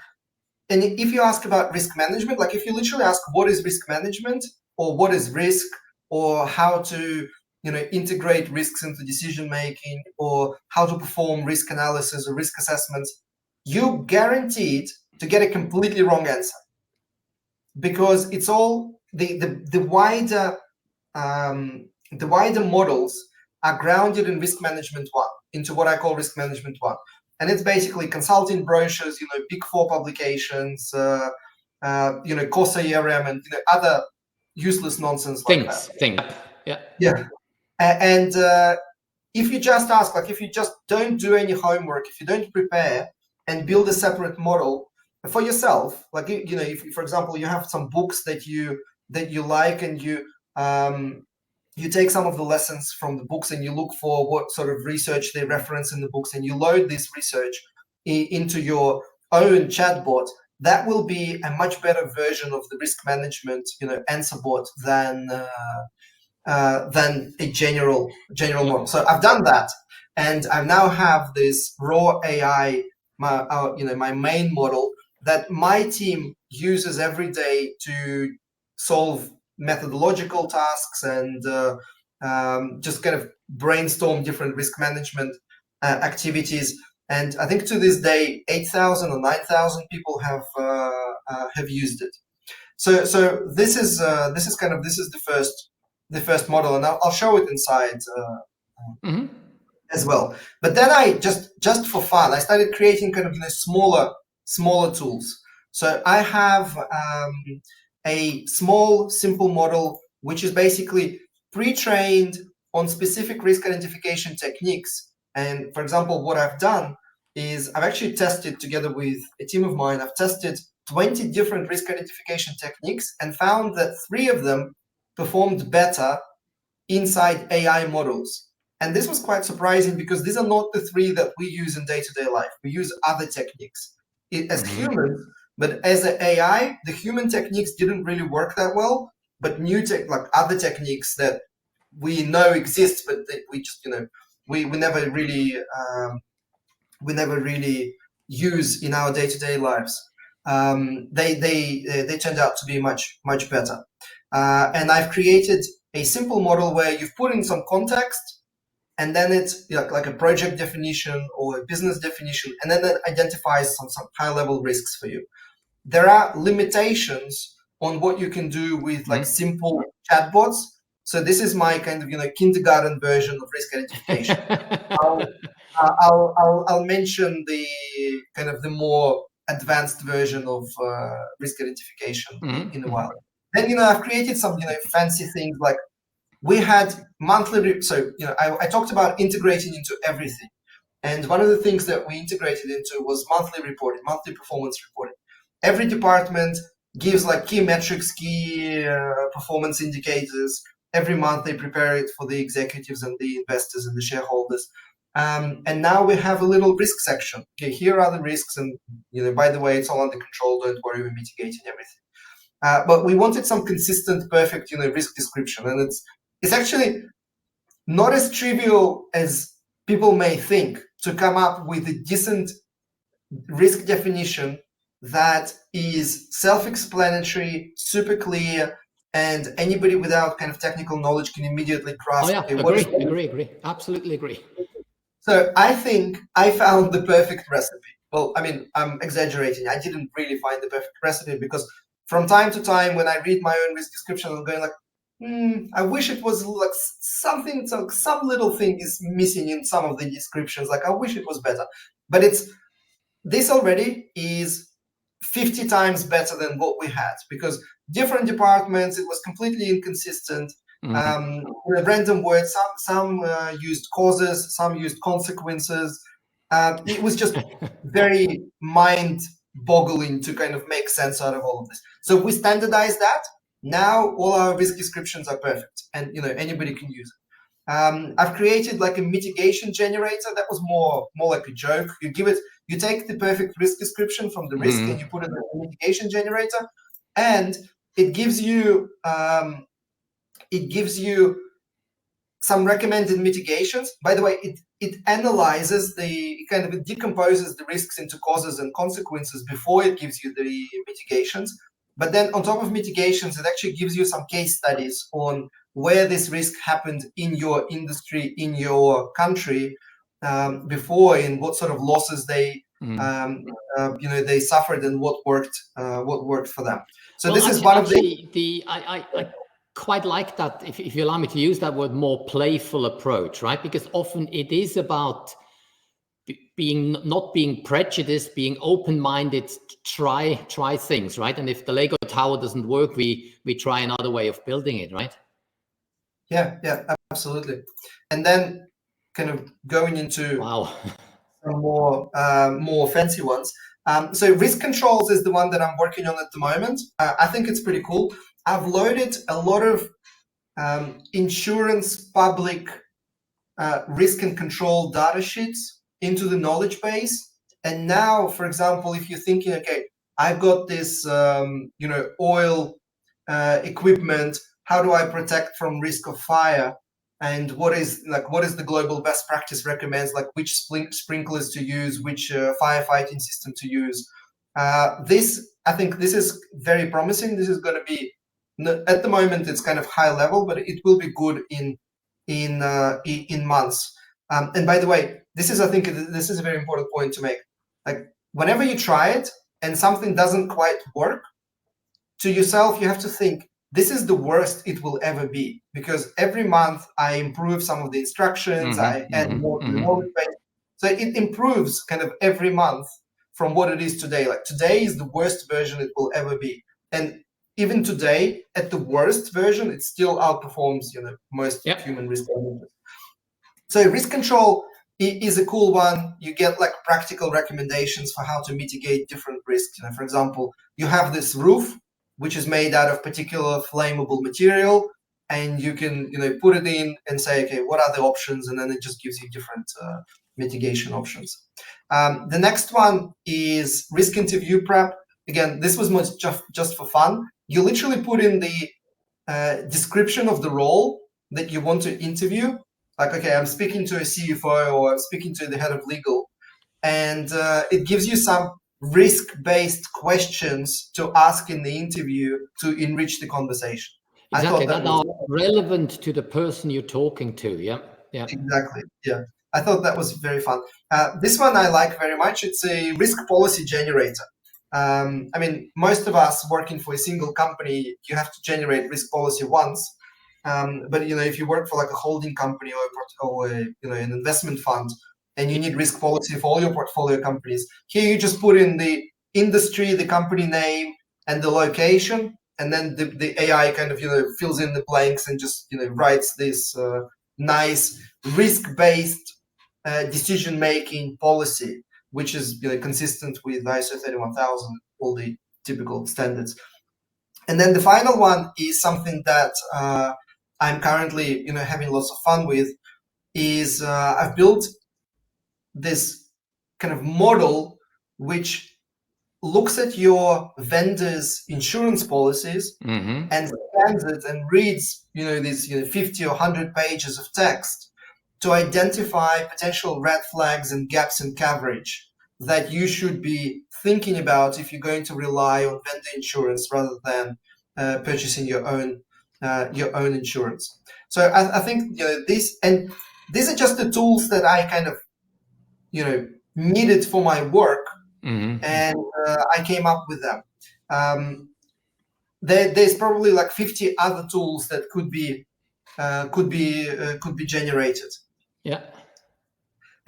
and if you ask about risk management, like if you literally ask what is risk management or what is risk or how to integrate risks into decision making, or how to perform risk analysis or risk assessments, you're guaranteed to get a completely wrong answer, because it's all the wider models are grounded in risk management one, into what I call risk management one. And it's basically consulting brochures, Big Four publications, Corsa ERM, and other useless nonsense like that. Yeah. And if you just ask, if you just don't do any homework, if you don't prepare and build a separate model for yourself, if, for example, you have some books that you like, and you take some of the lessons from the books and you look for what sort of research they reference in the books, and you load this research into your own chatbot, that will be a much better version of the risk management, answer bot than a general model. So I've done that, and I now have this raw AI, my main model that my team uses every day to solve methodological tasks and just kind of brainstorm different risk management activities. And I think to this day, 8,000 or 9,000 people have used it. So this is the first model, and I'll show it inside as well. But then I just for fun, I started creating kind of smaller tools. So I have a small, simple model which is basically pre-trained on specific risk identification techniques. And for example, what I've done is I've actually tested, together with a team of mine, I've tested 20 different risk identification techniques and found that 3 of them performed better inside AI models. And this was quite surprising, because these are not the 3 that we use in day-to-day life. We use other techniques as humans, but as an AI, the human techniques didn't really work that well. But other techniques that we know exist, but that we just we never really use in our day-to-day lives. They turned out to be much better. And I've created a simple model where you've put in some context, and then it's like a project definition or a business definition, and then that identifies some high-level risks for you. There are limitations on what you can do with simple chatbots. So this is my kind of kindergarten version of risk identification. I'll mention the kind of the more advanced version of risk identification in a while. Then I've created some fancy things, like we had monthly. I talked about integrating into everything, and one of the things that we integrated into was monthly reporting, monthly performance reporting. Every department gives key metrics, key performance indicators. Every month they prepare it for the executives and the investors and the shareholders. And now we have a little risk section. Okay, here are the risks, and by the way, it's all under control. Don't worry, we're mitigating everything. But we wanted some consistent, perfect, risk description, and it's actually not as trivial as people may think to come up with a decent risk definition that is self-explanatory, super clear, and anybody without kind of technical knowledge can immediately grasp. Agree. Absolutely agree. So I think I found the perfect recipe. Well, I mean, I'm exaggerating. I didn't really find the perfect recipe, because from time to time when I read my own risk description, I'm going I wish it was something, some little thing is missing in some of the descriptions. I wish it was better. But this already is 50 times better than what we had, because different departments, it was completely inconsistent. Random words, some used causes, some used consequences. It was just very mind-boggling to kind of make sense out of all of this. So we standardized that. Now all our risk descriptions are perfect, and anybody can use it. I've created a mitigation generator that was more like a joke. You take the perfect risk description from the risk and you put it in a mitigation generator, and it gives you some recommended mitigations. By the way, it analyzes it decomposes the risks into causes and consequences before it gives you the mitigations. But then on top of mitigations, it actually gives you some case studies on where this risk happened in your industry, in your country before, in what sort of losses they they suffered, and what worked for them. So well, this is one of I quite like that, if you allow me to use that word, more playful approach, right? Because often it is about not being prejudiced, being open-minded, try things, right? And if the Lego tower doesn't work, we try another way of building it, right? Yeah, absolutely. And then kind of going into some more fancy ones. So risk controls is the one that I'm working on at the moment. I think it's pretty cool. I've loaded a lot of insurance public risk and control data sheets into the knowledge base. And now, for example, if you're thinking, okay, I've got this, oil equipment, how do I protect from risk of fire? And what is the global best practice recommends, like which sprinklers to use, which firefighting system to use. I think this is very promising. This is going to be, at the moment, it's kind of high level, but it will be good in months. And by the way, I think this is a very important point to make. Like, whenever you try it and something doesn't quite work, to yourself, you have to think, this is the worst it will ever be, because every month I improve some of the instructions, I add more to the knowledge base. So it improves kind of every month from what it is today. Like, today is the worst version it will ever be. And even today, at the worst version, it still outperforms, most human risk managers. So risk control is a cool one. You get like practical recommendations for how to mitigate different risks. For example, you have this roof, which is made out of particular flammable material, and you can, put it in and say, okay, what are the options? And then it just gives you different mitigation options. The next one is risk interview prep. Again, this was just for fun. You literally put in the description of the role that you want to interview. Like, okay, I'm speaking to a CFO or speaking to the head of legal, and it gives you some risk-based questions to ask in the interview to enrich the conversation. Exactly, that are relevant to the person you're talking to. Yeah. Exactly. Yeah, I thought that was very fun. This one I like very much. It's a risk policy generator. I mean, most of us working for a single company, you have to generate risk policy once. But if you work for like a holding company or an investment fund, and you need risk policy for all your portfolio companies, here you just put in the industry, the company name, and the location, and then the AI kind of fills in the blanks and just writes this nice risk-based decision-making policy, which is consistent with ISO 31000, all the typical standards. And then the final one is something that I'm currently having lots of fun with. Is I've built this kind of model which looks at your vendor's insurance policies and scans it and reads these 50 or 100 pages of text to identify potential red flags and gaps in coverage that you should be thinking about if you're going to rely on vendor insurance rather than purchasing your own insurance. So I think these are just the tools that I kind of needed for my work, and I came up with them. There's probably like 50 other tools that could be generated. Yeah.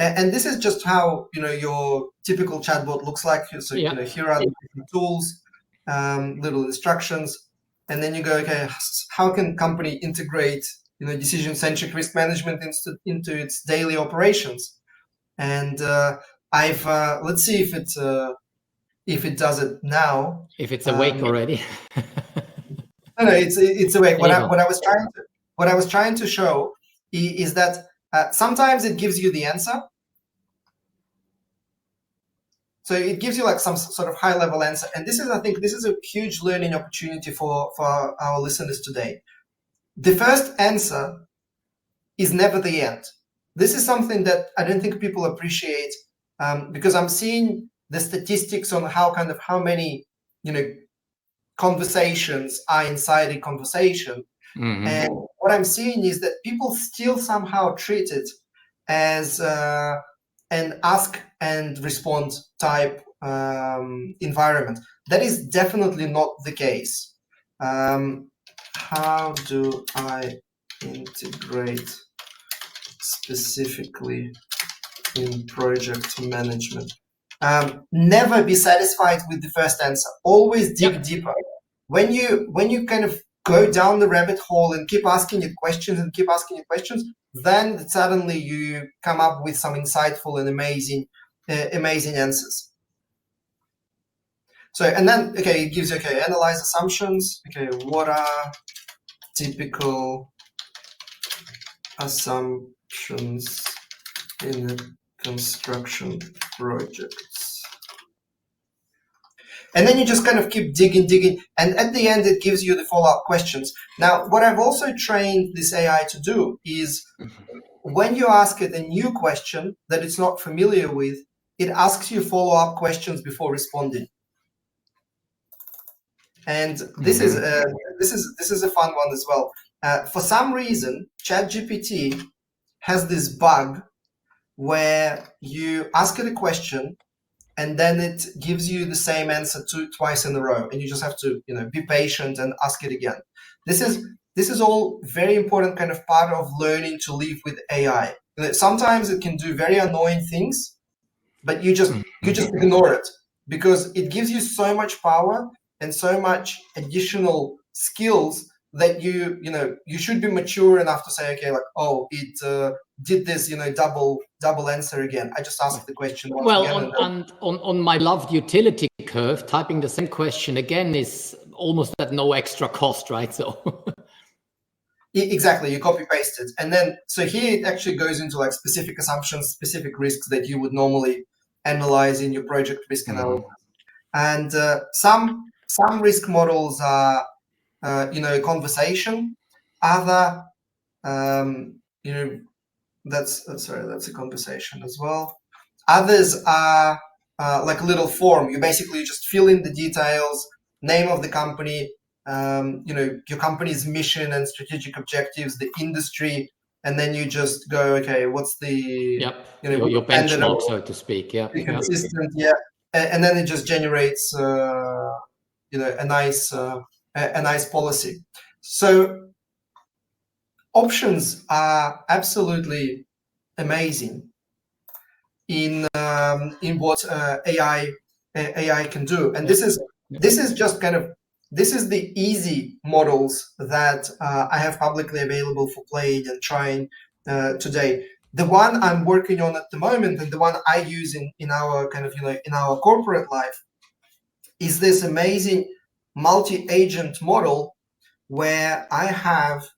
And this is just how your typical chatbot looks like. So here are the different tools, little instructions, and then you go, okay, how can company integrate decision-centric risk management into its daily operations? And let's see if it does it now. If it's awake already. No, it's awake. What I was trying to show is that sometimes it gives you the answer. So it gives you like some sort of high-level answer. And I think this is a huge learning opportunity for our listeners today. The first answer is never the end. This is something that I don't think people appreciate, because I'm seeing the statistics on how many conversations are inside a conversation. And what I'm seeing is that people still somehow treat it as an ask and respond type environment. That is definitely not the case. How do I integrate specifically in project management? Never be satisfied with the first answer. Always dig deeper. When you kind of go down the rabbit hole and keep asking it questions and keep asking it questions, then suddenly you come up with some insightful and amazing answers. So, and then, okay, it gives you, okay, analyze assumptions. Okay, what are typical assumptions in a construction projects? And then you just kind of keep digging, and at the end it gives you the follow-up questions. Now, what I've also trained this AI to do is when you ask it a new question that it's not familiar with, it asks you follow-up questions before responding. And this is a fun one as well. For some reason, ChatGPT has this bug where you ask it a question and then it gives you the same answer twice in a row, and you just have to, be patient and ask it again. This is all very important kind of part of learning to live with AI. Sometimes it can do very annoying things, but you just ignore it because it gives you so much power and so much additional skills that you should be mature enough to say, okay, like, oh, it did this, double answer again. I just asked the question once again. And on my loved utility curve, typing the same question again is almost at no extra cost, right? So exactly, you copy paste it, and then so here it actually goes into like specific assumptions, specific risks that you would normally analyze in your project risk analysis, and some risk models are conversation. Other, that's a conversation as well. Others are like a little form. You basically just fill in the details, name of the company, your company's mission and strategic objectives, the industry, and then you just go, okay, what's the your benchmark, so to speak. Consistent, and then it just generates a nice policy. So options are absolutely amazing in what AI can do, and this is just kind of the easy models that I have publicly available for playing and trying today. The one I'm working on at the moment, and the one I use in our kind of in our corporate life, is this amazing multi-agent model where I have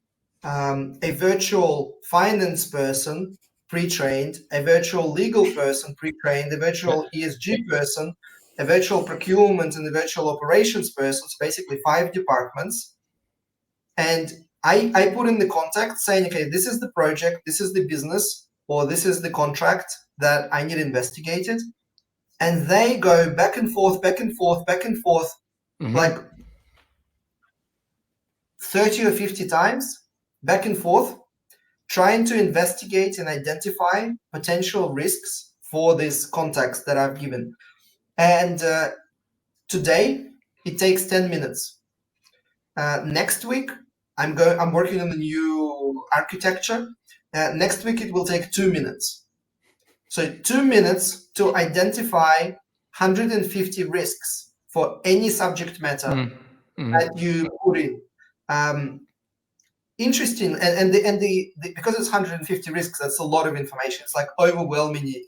a virtual finance person pre-trained, a virtual legal person pre-trained, a virtual ESG person, a virtual procurement, and a virtual operations person, so basically 5 departments. And I put in the contact saying, okay, this is the project, this is the business, or this is the contract that I need investigated. And they go back and forth, like 30 or 50 times, back and forth, trying to investigate and identify potential risks for this context that I've given. And today, it takes 10 minutes. Next week, I'm working on the new architecture. Next week, it will take 2 minutes. So 2 minutes to identify 150 risks for any subject matter that you put in. Interesting, and because it's 150 risks, that's a lot of information. It's like overwhelmingly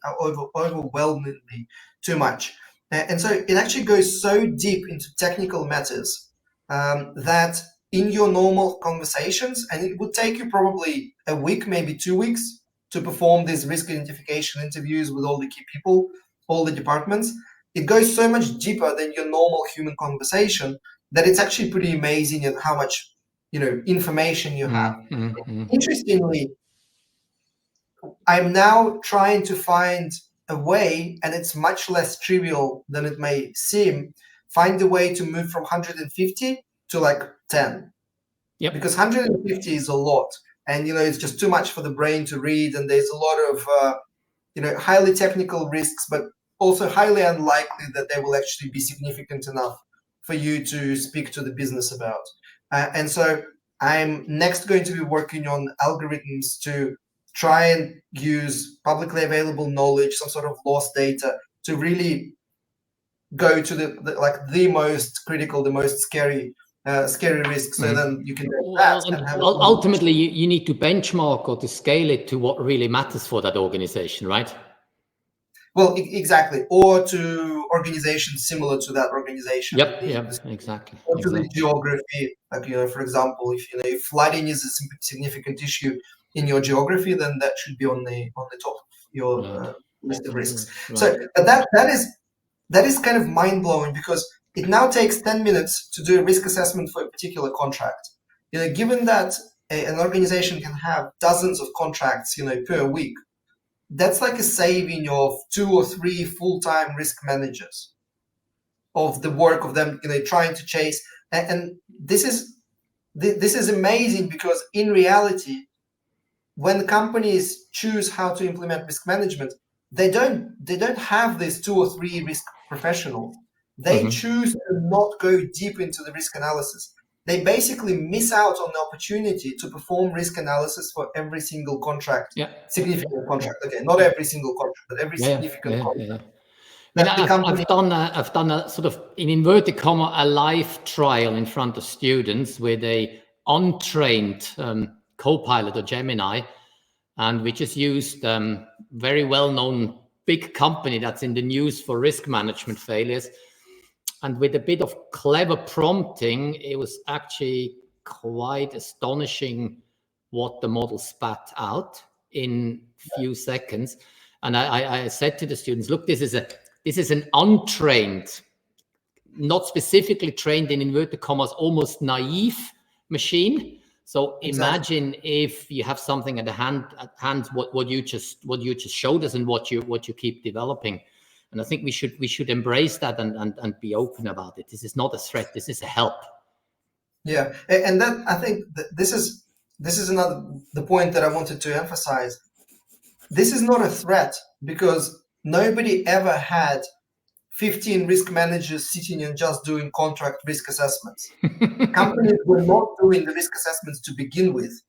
too much, and so it actually goes so deep into technical matters that in your normal conversations, and it would take you probably a week, maybe 2 weeks, to perform these risk identification interviews with all the key people, all the departments. It goes so much deeper than your normal human conversation that it's actually pretty amazing at how much information you have. Interestingly, I'm now trying to find a way, and it's much less trivial than it may seem, find a way to move from 150 to like 10. Yep. Because 150 is a lot, and it's just too much for the brain to read, and there's a lot of highly technical risks, but also highly unlikely that they will actually be significant enough for you to speak to the business about. And so I'm next going to be working on algorithms to try and use publicly available knowledge, some sort of lost data, to really go to the most critical, the most scary risks. So then you can do that and have ultimately you need to benchmark or to scale it to what really matters for that organization, right? Well, exactly, or to organizations similar to that organization. Yep, exactly. Or to the geography, like for example, if flooding is a significant issue in your geography, then that should be on the top of your list of risks. Right. So that is kind of mind blowing, because it now takes 10 minutes to do a risk assessment for a particular contract. Given that an organization can have dozens of contracts, per week. That's like a saving of 2 or 3 full-time risk managers of the work of them, trying to chase. And this is amazing, because in reality, when companies choose how to implement risk management, they don't have these 2 or 3 risk professionals. They choose to not go deep into the risk analysis. They basically miss out on the opportunity to perform risk analysis for every single contract, significant contract. Okay, not every single contract, but every significant contract. I've done a sort of, in inverted comma, a live trial in front of students with a untrained Copilot or Gemini, and we just used very well-known big company that's in the news for risk management failures. And with a bit of clever prompting, it was actually quite astonishing what the model spat out in few seconds. And I said to the students, look, this is an untrained, not specifically trained in inverted commas, almost naive machine. So imagine if you have something at hand, what you just showed us and what you keep developing. And I think we should embrace that and be open about it. This is not a threat. This is a help. Yeah, and that, I think that this is the point that I wanted to emphasize. This is not a threat, because nobody ever had 15 risk managers sitting and just doing contract risk assessments. Companies were not doing the risk assessments to begin with.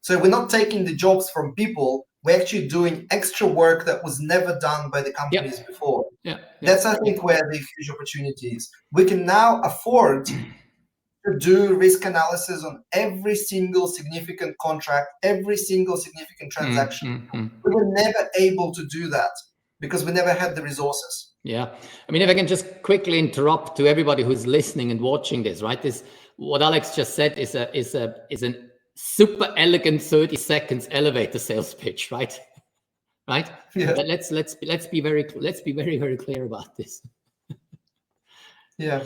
So we're not taking the jobs from people. We're actually doing extra work that was never done by the companies before. That's, I think, where the huge opportunity is. We can now afford to do risk analysis on every single significant contract, every single significant transaction. We were never able to do that because we never had the resources. Yeah, I mean, if I can just quickly interrupt to everybody who's listening and watching this, right? What Alex just said is a super elegant 30 seconds elevator sales pitch, right? Right? Yeah. But let's be very clear about this. Yeah.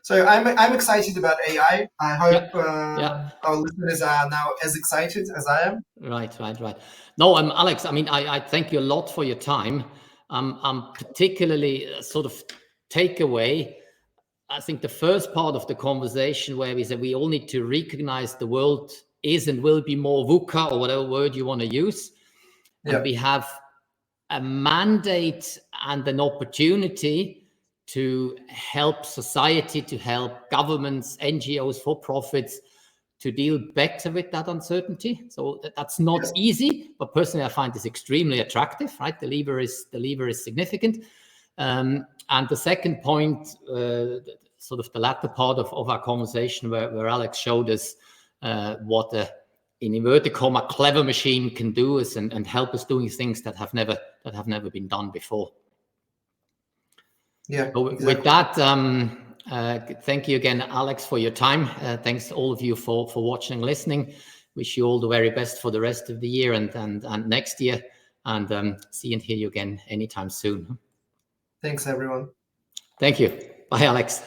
So I'm excited about AI. I hope our listeners are now as excited as I am. Right. No, Alex, I mean, I thank you a lot for your time. I'm particularly sort of takeaway. I think the first part of the conversation where we said we all need to recognize the world is and will be more VUCA, or whatever word you want to use. And we have a mandate and an opportunity to help society, to help governments, NGOs, for-profits to deal better with that uncertainty. So that's not easy, but personally I find this extremely attractive, right? The lever is significant. And the second point, sort of the latter part of our conversation where Alex showed us what in inverted comma clever machine can do us and help us doing things that have never been done before. Yeah. So exactly. With that, thank you again, Alex, for your time. Thanks to all of you for watching and listening. Wish you all the very best for the rest of the year and next year. And see and hear you again anytime soon. Thanks, everyone. Thank you. Bye, Alex.